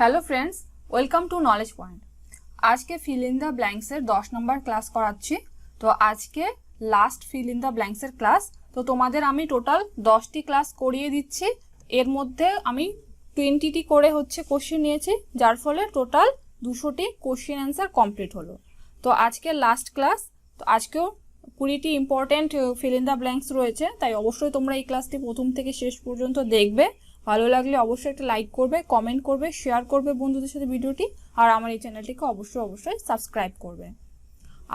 Hello friends, welcome to Knowledge Point. আজকে fill in the ব্ল্যাঙ্কসের 10 নম্বর ক্লাস করাচ্ছি। তো আজকে লাস্ট ফিল ইন দ্য ব্ল্যাঙ্কসের ক্লাস। তো তোমাদের আমি টোটাল 10টি ক্লাস করিয়ে দিচ্ছি। এর মধ্যে আমি 20টি করে কোশ্চেন নিয়েছি, যার ফলে টোটাল 200টি কোশ্চেন অ্যান্সার কমপ্লিট হলো। তো আজকে লাস্ট ক্লাস। তো আজকেও 20টি important fill in the blanks রয়েছে, তাই অবশ্যই তোমরা এই ক্লাসটি প্রথম থেকে শেষ পর্যন্ত দেখবে। ভালো লাগলে অবশ্যই একটা লাইক করবে, কমেন্ট করবে, শেয়ার করবে বন্ধুদের সাথে ভিডিওটি, আর আমার এই চ্যানেলটিকে অবশ্যই সাবস্ক্রাইব করবে।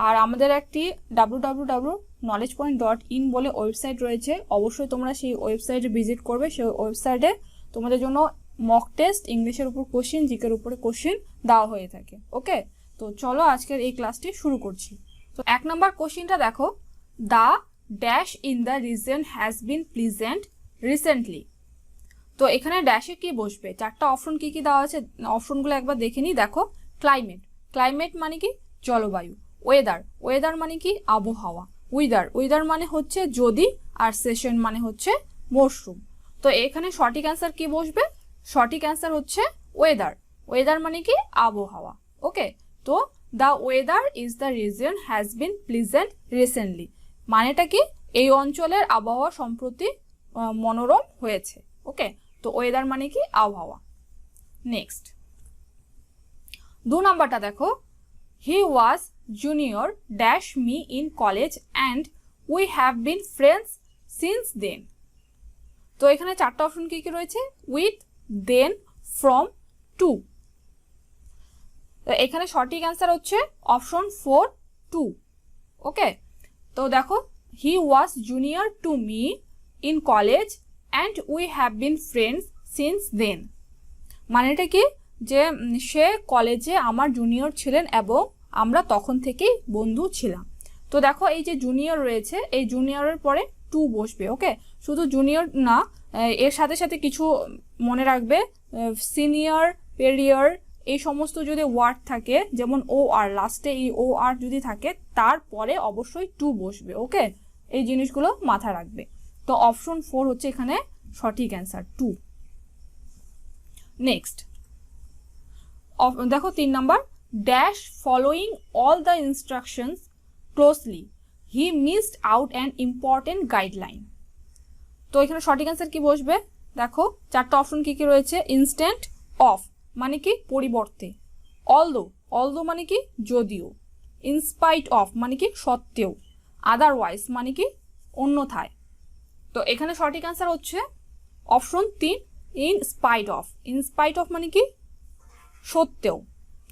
আর আমাদের একটি www.knowledgepoint.in বলে ওয়েবসাইট রয়েছে, অবশ্যই তোমরা সেই ওয়েবসাইটে ভিজিট করবে। সেই ওয়েবসাইটে তোমাদের জন্য মক টেস্ট, ইংলিশের উপর কোশ্চেন, জিকের উপরে কোশ্চেন দেওয়া হয়ে থাকে। ওকে, তো চলো আজকের এই ক্লাসটি শুরু করছি। তো 1 নম্বর কোশ্চেনটা দেখো, the dash in the reason has been pleasant recently. তো এখানে ড্যাশে কি বসবে? 4টা অপশন কি কি দেওয়া আছে, অপশনগুলো একবার দেখে নিই। দেখো, ক্লাইমেট, ক্লাইমেট মানে কি জলবায়ু। ওয়েদার, ওয়েদার মানে কি আবহাওয়া। উইদার, উইদার মানে হচ্ছে যদি, আর সেশন মানে হচ্ছে মরশুম। তো এখানে সঠিক অ্যান্সার কি বসবে? সঠিক অ্যান্সার হচ্ছে ওয়েদার। ওয়েদার মানে কি আবহাওয়া। ওকে, তো the weather is the reason has been pleasant recently মানেটা কি? এই অঞ্চলের আবহাওয়া সম্প্রতি মনোরম হয়েছে। ওকে, তো ওয়েদার মানে কি আবহাওয়া। নেক্সট 2 নম্বরটা দেখো, he was junior dash me in college and we have been friends since then. তো এখানে 4টা অপশন কি কি রয়েছে? With, then, from, to. এখানে সঠিক অ্যান্সার হচ্ছে অপশন 4, 2। ওকে, তো দেখো, he was junior to me in college and we have been friends since then মানেটা কি? যে সে কলেজে আমার জুনিয়র ছিলেন এবং আমরা তখন থেকেই বন্ধু ছিলাম। তো দেখো, এই যে জুনিয়র রয়েছে, এই জুনিয়রের পরে টু বসবে। ওকে, শুধু জুনিয়র না, এর সাথে সাথে কিছু মনে রাখবে, সিনিয়র, পেরিয়র, এই সমস্ত যদি ওয়ার্ড থাকে, যেমন ও আর, লাস্টে এই ও আর যদি থাকে, তারপরে অবশ্যই টু বসবে। ওকে, এই জিনিসগুলো মাথায় রাখবে। তো অপশন 4 হচ্ছে এখানে সঠিক অ্যান্সার, 2। নেক্সট দেখো 3 number, dash following all the instructions closely he missed out an important guideline. তো এখানে সঠিক অ্যান্সার কি বসবে? দেখো 4টা অপশন কি কি রয়েছে। ইনস্ট্যান্ট অফ মানে কি পরিবর্তে, অলদো, অলদো মানে কি যদিও, ইনস্পাইট অফ মানে কি সত্ত্বেও, আদারওয়াইজ মানে কি অন্যথায়। তো এখানে সঠিক অ্যান্সার হচ্ছে option 3, in spite of. In spite of মানে কি সত্ত্বেও।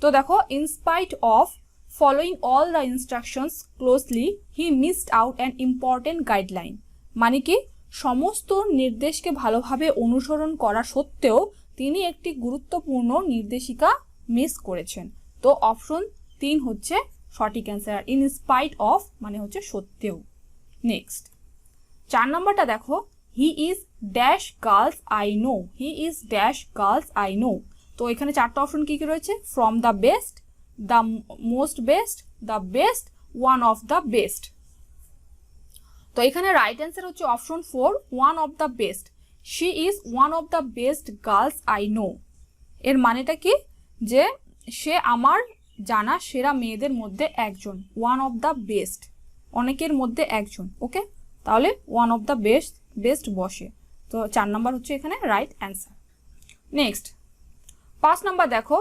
তো দেখো, in spite of following all the instructions closely he missed out an important guideline মানে কি সমস্ত নির্দেশকে ভালোভাবে অনুসরণ করা সত্ত্বেও তিনি একটি গুরুত্বপূর্ণ নির্দেশিকা মিস করেছেন। তো অপশন 3 হচ্ছে সঠিক অ্যান্সার, ইন স্পাইট অফ মানে হচ্ছে সত্ত্বেও। নেক্সট 4 নম্বরটা দেখো, he is dash girls I know, he is dash girls I know. তো এখানে 4টা অপশন কি কি রয়েছে? From the best, the most best, the best, one of the best. তো এখানে রাইট অ্যান্সার হচ্ছে option 4, one of the best. She is one of the best girls I know এর মানেটা কি? যে সে আমার জানা সেরা মেয়েদের মধ্যে একজন, ওয়ান অফ দ্য বেস্ট, অনেকের মধ্যে একজন। ওকে, তাহলে ওয়ান অফ দ্য বেস্ট বসে। তো 4 নাম্বার হচ্ছে এখানে রাইট অ্যান্সার। নেক্সট 5 নাম্বার দেখো,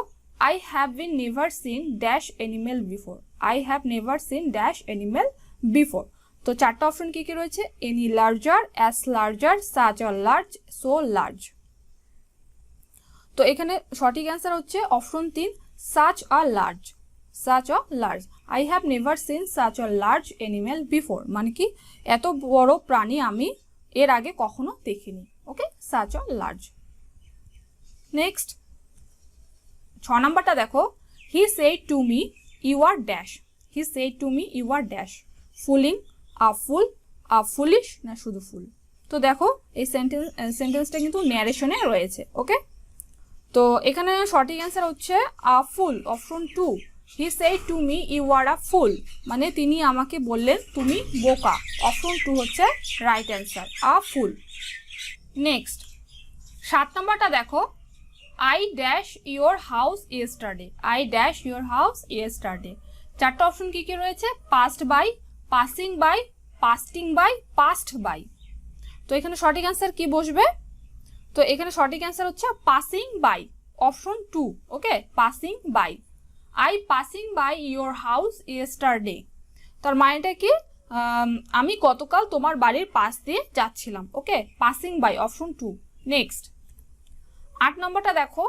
I have been never seen dash animal before, I have never seen dash animal before. তো 4টা অপশন কি কি রয়েছে? Any larger, as larger, such a large, so large. তো এখানে সঠিক অ্যান্সার হচ্ছে option 3, such a large, such a large. I have never seen such a large animal before মানে কি এত বড় প্রাণী আমি এর আগে কখনো দেখিনি। Okay, such a large. Next 6 নাম্বারটা দেখো, he said to me you are dash, he said to me you are dash, fooling, a fool, a foolish, না শুধু ফুল। তো দেখো, এই সেন্টেন্সটা কিন্তু ন্যারেশনে রয়েছে। ওকে, তো এখানে সঠিক অ্যান্সার হচ্ছে a fool, option 2। He said to me you are a fool মানে তিনি আমাকে বললেন তুমি বোকা, অপশন 2 হচ্ছে right answer, a fool. Next 7 নম্বরটা দেখো, I dash your house yesterday, I dash your house yesterday. চারটা অপশন কি কি রয়েছে? Past by, passing by, pasting by, past by. তো এখানে সঠিক অ্যান্সার কি বসবে? তো এখানে সঠিক অ্যান্সার হচ্ছে passing by, option 2। Okay, passing by, I passing by your house yesterday. তার মানেটা কি? আমি গতকাল তোমার বাড়ির পাশ দিয়ে যাচ্ছিলাম। Okay, passing by, option 2। Next 8 নম্বরটা দেখো,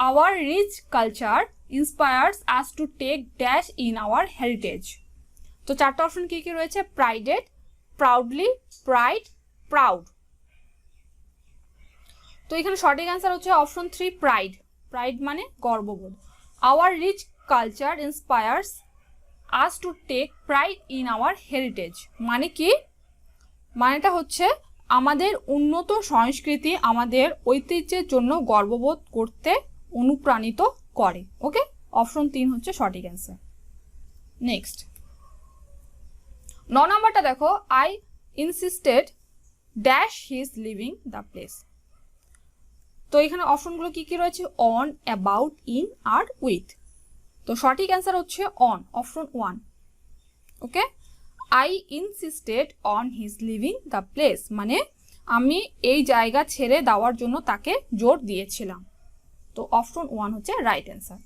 our rich culture inspires us to take dash in our heritage. তো চারটা অপশন কি কি রয়েছে? Prided, proudly, pride, proud. তো এখানে সঠিক অ্যান্সার হচ্ছে অপশন 3, প্রাইড। প্রাইড মানে গর্ববোধ। Our rich culture inspires us to take pride in our heritage মানে কি? মানেটা হচ্ছে আমাদের উন্নত সংস্কৃতি আমাদের ঐতিহ্যের জন্য গর্ববোধ করতে অনুপ্রাণিত করে। ওকে, অপশন 3 হচ্ছে সঠিক অ্যান্সার। নেক্সট 9 নম্বরটা দেখো, I insisted dash his living the place. তো এখানে অপশনগুলো কি কি রয়েছে? অন, অ্যাবাউট, ইন আর উইথ। তো সঠিক অ্যান্সার হচ্ছে on, option 1। Okay, I insisted on his living the place মানে আমি এই জায়গা ছেড়ে দেওয়ার জন্য তাকে জোর দিয়েছিলাম। তো অপশন 1 হচ্ছে রাইট অ্যান্সার।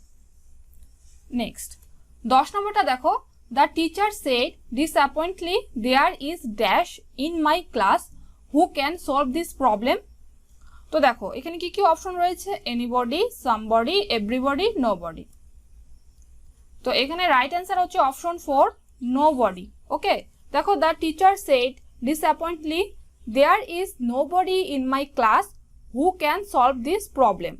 নেক্সট 10 নম্বরটা দেখো, the teacher said disappointedly there is dash in my class who can solve this problem. তো দেখো এখানে কি কি অপশন রয়েছে? Anybody, somebody, everybody, nobody. তো এখানে রাইট অ্যান্সার হচ্ছে অপশন 4, নোবডি। ওকে, দেখো the teacher said disappointedly there is nobody in my class who can solve this problem.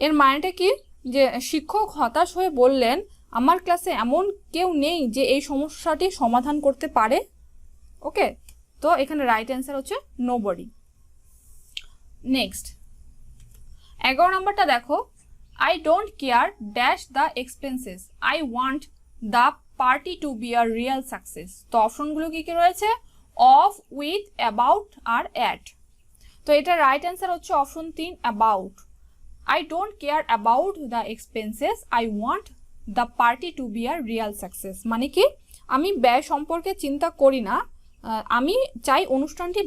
এর মানেটা কি? যে শিক্ষক হতাশ হয়ে বললেন আমার ক্লাসে এমন কেউ নেই যে এই সমস্যাটি সমাধান করতে পারে। ওকে, তো এখানে রাইট অ্যান্সার হচ্ছে নোবডি। নেক্সট 11 নম্বরটা দেখো, I don't care dash the expenses. I want the party to be a real success. তো অপশনগুলো কি কি রয়েছে? অফ, উইথ, অ্যাবাউট আর অ্যাট। তো এটা রাইট অ্যান্সার হচ্ছে option 3, about. I don't care about the expenses. I want the party to be a real success. মানে কি? আমি ব্যয় সম্পর্কে চিন্তা করি না, আমি চাই অনুষ্ঠানটি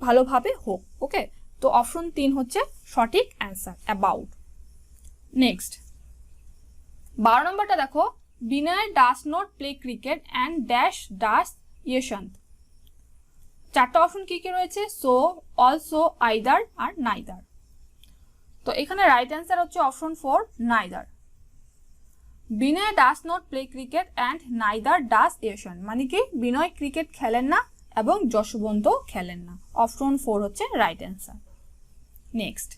ভালোভাবে হোক। ওকে, তো অপশন 3 হচ্ছে সঠিক অ্যান্সার, অ্যাবাউট। নেক্সট 12 নম্বরটা দেখো, Vinay does not play cricket and dash does Yeshant. চারটা অপশন কি কি রয়েছে? So, also, either or neither. তো এখানে রাইট অ্যান্সার হচ্ছে option 4, neither. Vinay does not play cricket and neither does Yeshant মানে কি? বিনয় ক্রিকেট খেলেন না এবং যশবন্ত খেলেন না। অপশন 4 হচ্ছে রাইট অ্যান্সার। নেক্সট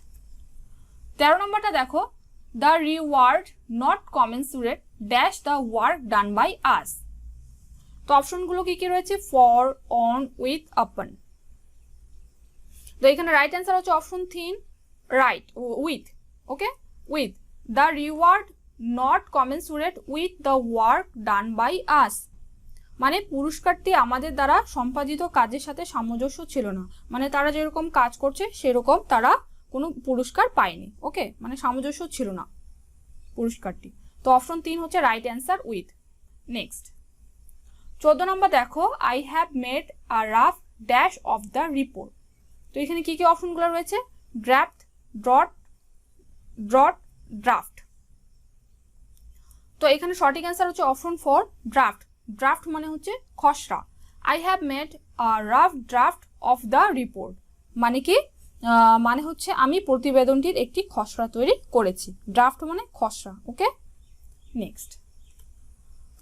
13 নম্বরটা দেখো, the reward not commensurate dash the work done by us. তো অপশনগুলো কি কি রয়েছে? ফর, অন, উইথ, আপন। তো এখানে রাইট অ্যান্সার হচ্ছে option 3, right, with. Okay, with. the reward not commensurate with the work done by us মানে পুরস্কারটি আমাদের দ্বারা সম্পাদিত কাজের সাথে সামঞ্জস্য ছিল না, মানে তারা যেরকম কাজ করছে সেরকম তারা কোনো পুরস্কার পায়নি। ওকে, মানে সামঞ্জস্য ছিল না পুরস্কারটি। তো অপশন 3 হচ্ছে রাইট অ্যান্সার, উইথ। নেক্সট 14 নম্বর দেখো, I have made a rough dash of the report. তো এখানে কি কি অপশনগুলো রয়েছে? Draft, draft. তো এখানে সঠিক অ্যান্সার হচ্ছে অপশন 4, ড্রাফট। ড্রাফট মানে হচ্ছে খসড়া। I have made a rough draft of the report মানে কি? মানে হচ্ছে আমি প্রতিবেদনটির একটি খসড়া তৈরি করেছি। ড্রাফট মানে খসড়া। ওকে, নেক্সট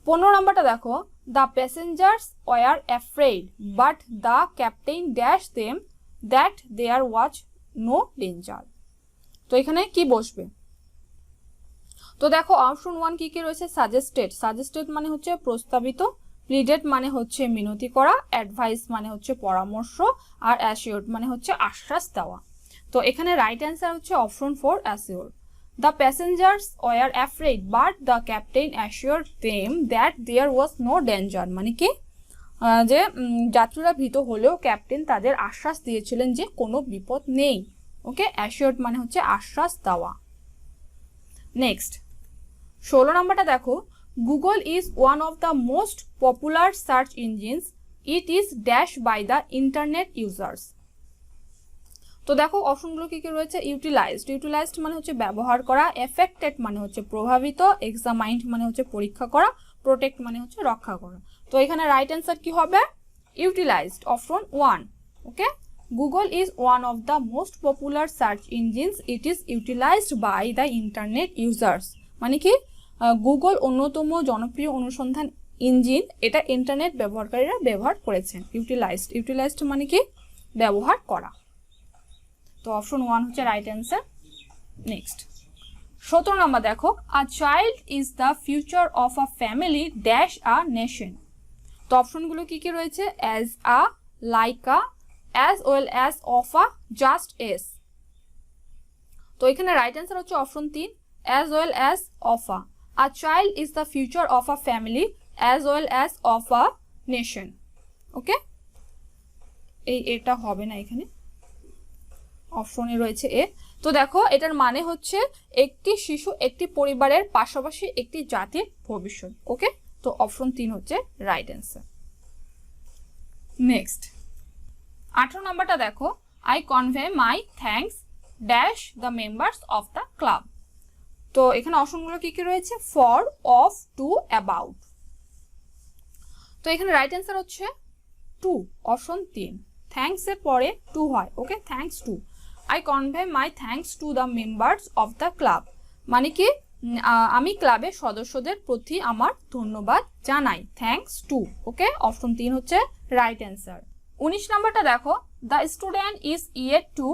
15 নম্বরটা দেখো, the passengers were afraid but the captain dash them that there was no danger. তো এখানে কি বসবে? তো দেখো অপশন 1 কি কি রয়েছে? সাজেস্টেড। সাজেস্টেড মানে হচ্ছে প্রস্তাবিত, প্লিডেড মানে হচ্ছে মিনতি করা, অ্যাডভাইস মানে হচ্ছে পরামর্শ, আর অ্যাসিওর্ড মানে হচ্ছে আশ্বাস দেওয়া। তো এখানে রাইট অ্যান্সার হচ্ছে option 4, assured. The passengers were afraid but the captain assured them that there was no danger মানে কি? যে যাত্রীরা ভীত হলেও ক্যাপ্টেন তাদের আশ্বাস দিয়েছিলেন যে কোনো বিপদ নেই। ওকে, অ্যাসিওর্ড মানে হচ্ছে আশ্বাস দেওয়া। নেক্সট 16 নম্বরটা দেখো, Google is one of the most popular search engines, it is dash by the internet users. তো দেখো অপশনগুলো কি কি রয়েছে, ইউটিলাইজড, ইউটিলাইজড মানে হচ্ছে ব্যবহার করা, এফেক্টেড মানে হচ্ছে প্রভাবিত, এক্সামাইন্ড মানে হচ্ছে পরীক্ষা করা, প্রোটেক্ট মানে হচ্ছে রক্ষা করা। তো এখানে রাইট অ্যান্সার কি হবে, utilised, option 1। Okay, Google is one of the most popular search engines, it is utilised by the internet users. মানে কি, গুগল অন্যতম জনপ্রিয় অনুসন্ধান ইঞ্জিন, এটা ইন্টারনেট ব্যবহারকারীরা ব্যবহার করেছেন। ইউটিলাইজড, ইউটিলাইজড মানে কি, ব্যবহার করা। তো অপশন 1 হচ্ছে রাইট অ্যান্সার। নেক্সট 17 নম্বর দেখো, a child is the future of a family dash a nation. তো অপশনগুলো কি কি রয়েছে, as a, like a, as well as, of a, just as. তো এখানে রাইট অ্যান্সার হচ্ছে option 3, as well as, of a. A child is the future of a family as well as of a nation. Okay, এটা হবে না, এখানে অপশনে রয়েছে এ। তো দেখো এটার মানে হচ্ছে একটি শিশু একটি পরিবারের পাশাপাশি একটি জাতির ভবিষ্যৎ। ওকে, তো অপশন 3 হচ্ছে রাইট অ্যান্সার। নেক্সট 18 নম্বরটা দেখো, I convey my thanks dash the members of the club. তো এখানে অপশনগুলো কি কি রয়েছে, ফর, অফ, টু, অ্যাবাউট। তো এখানে রাইট অ্যান্সার হচ্ছে 2, অপশন 3। থ্যাঙ্কস এর পরে 2 হয়। Okay, thanks to, I convey my thanks to the members of the club, মানে কি আমি ক্লাবের সদস্যদের প্রতি আমার ধন্যবাদ জানাই, থ্যাঙ্কস টু। ওকে, অপশন 3 হচ্ছে রাইট অ্যান্সার। 19 নম্বরটা দেখো, the student is yet to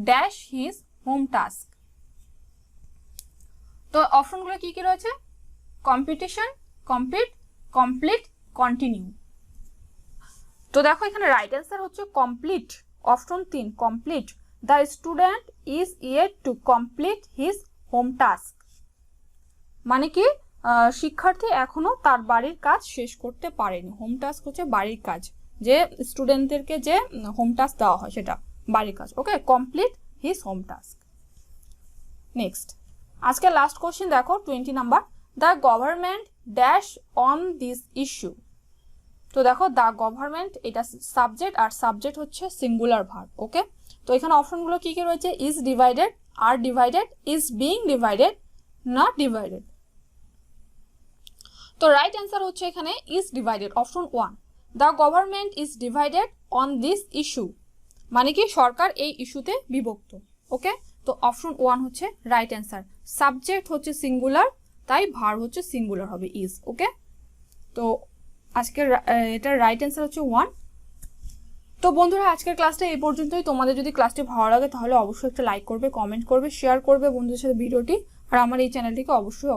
dash his home task. তো অপশনগুলো কি কি রয়েছে, কম্পিটিশন, কমপ্লিট, কমপ্লিট, কন্টিনিউ। তো দেখো এখানে রাইট অ্যান্সার হচ্ছে complete, option 3, complete. The student is yet to complete his home task, মানে কি শিক্ষার্থী এখনো তার বাড়ির কাজ শেষ করতে পারেনি। হোম টাস্ক হচ্ছে বাড়ির কাজ, যে স্টুডেন্টদেরকে যে হোম টাস্ক দেওয়া হয় সেটা বাড়ির কাজ। Okay, complete his home task. Next আজকে লাস্ট কোশ্চেন দেখো 20 number, the government dash on this issue. তো দেখো দ্য গভর্নমেন্ট এটা সাবজেক্ট, আর সাবজেক্ট হচ্ছে সিঙ্গুলার ভার্ব। ওকে, তো এখানে অপশনগুলো কি কি রয়েছে, is divided, are divided, is being divided, not divided. তো রাইট অ্যান্সার হচ্ছে এখানে is divided, option 1। The government is divided on this issue, মানে কি সরকার এই ইস্যুতে বিভক্ত। ওকে, তো অপশন 1 হচ্ছে রাইট অ্যান্সার। সাবজেক্ট হচ্ছে সিঙ্গুলার, তাই ভার্ব হচ্ছে সিঙ্গুলার হবে, ইজ। ওকে, তো আজকের এটার রাইট অ্যান্সার হচ্ছে 1। তো বন্ধুরা আজকের ক্লাসটা এই পর্যন্তই। তোমাদের যদি ক্লাসটি ভালো লাগে তাহলে অবশ্যই একটা লাইক করবে, কমেন্ট করবে, শেয়ার করবে বন্ধুদের সাথে ভিডিওটি, আর আমার এই চ্যানেলটিকে অবশ্যই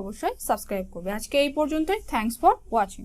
সাবস্ক্রাইব করবে। আজকে এই পর্যন্তই। Thanks for watching.